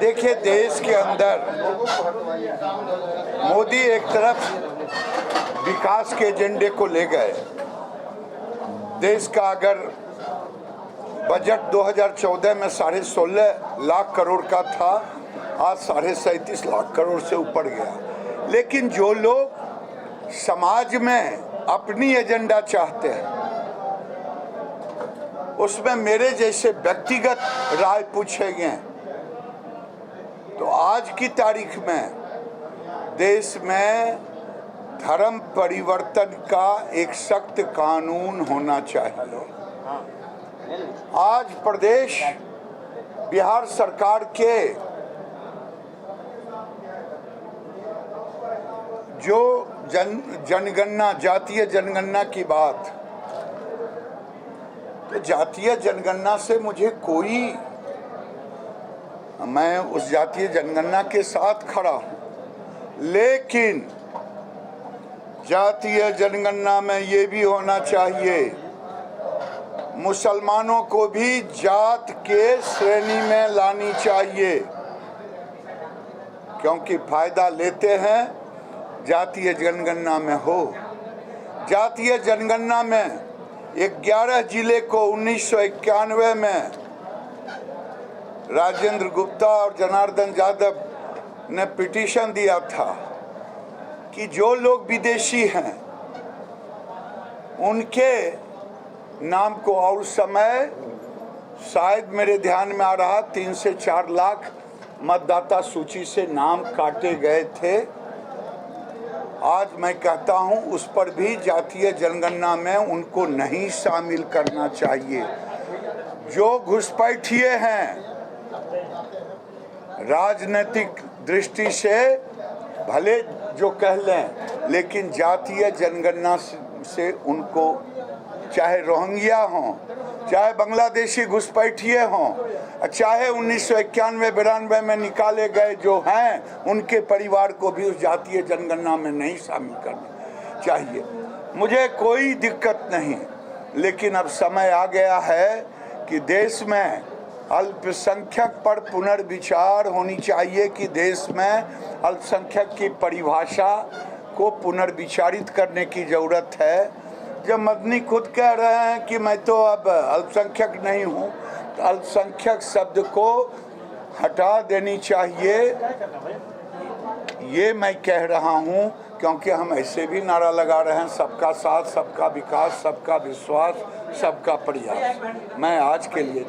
देखिए, देश के अंदर मोदी एक तरफ विकास के एजेंडे को ले गए। देश का अगर बजट 2014 में 16.5 लाख करोड़ का था, आज 37.5 लाख करोड़ से ऊपर गया। लेकिन जो लोग समाज में अपनी एजेंडा चाहते हैं, उसमें मेरे जैसे व्यक्तिगत राय पूछे गए, तो आज की तारीख में देश में धर्म परिवर्तन का एक सख्त कानून होना चाहिए। आज प्रदेश बिहार सरकार के जो जनगणना, जातीय जनगणना की बात, तो जातीय जनगणना से मुझे कोई, मैं उस जातीय जनगणना के साथ खड़ा हूं, लेकिन जातीय जनगणना में ये भी होना चाहिए मुसलमानों को भी जात के श्रेणी में लानी चाहिए, क्योंकि फायदा लेते हैं जातीय जनगणना में हो। जातीय जनगणना में 11 जिले को 1991 में राजेंद्र गुप्ता और जनार्दन यादव ने पिटीशन दिया था कि जो लोग विदेशी हैं उनके नाम को, और समय शायद मेरे ध्यान में आ रहा 3 से 4 लाख मतदाता सूची से नाम काटे गए थे। आज मैं कहता हूं उस पर भी जातीय जनगणना में उनको नहीं शामिल करना चाहिए। जो घुसपैठिए हैं, राजनीतिक दृष्टि से भले जो कह लें, लेकिन जातीय जनगणना से उनको, चाहे रोहिंग्या हों, चाहे बांग्लादेशी घुसपैठिए हों, चाहे 1991-92 में निकाले गए जो हैं, उनके परिवार को भी उस जातीय जनगणना में नहीं शामिल करना चाहिए। मुझे कोई दिक्कत नहीं, लेकिन अब समय आ गया है कि देश में अल्पसंख्यक पर पुनर्विचार होनी चाहिए कि देश में अल्पसंख्यक की परिभाषा को पुनर्विचारित करने की ज़रूरत है। जब मदनी खुद कह रहे हैं कि मैं तो अब अल्पसंख्यक नहीं हूँ, तो अल्पसंख्यक शब्द को हटा देनी चाहिए, ये मैं कह रहा हूँ, क्योंकि हम ऐसे भी नारा लगा रहे हैं सबका साथ, सबका विकास, सबका विश्वास, सबका प्रयास। मैं आज के लिए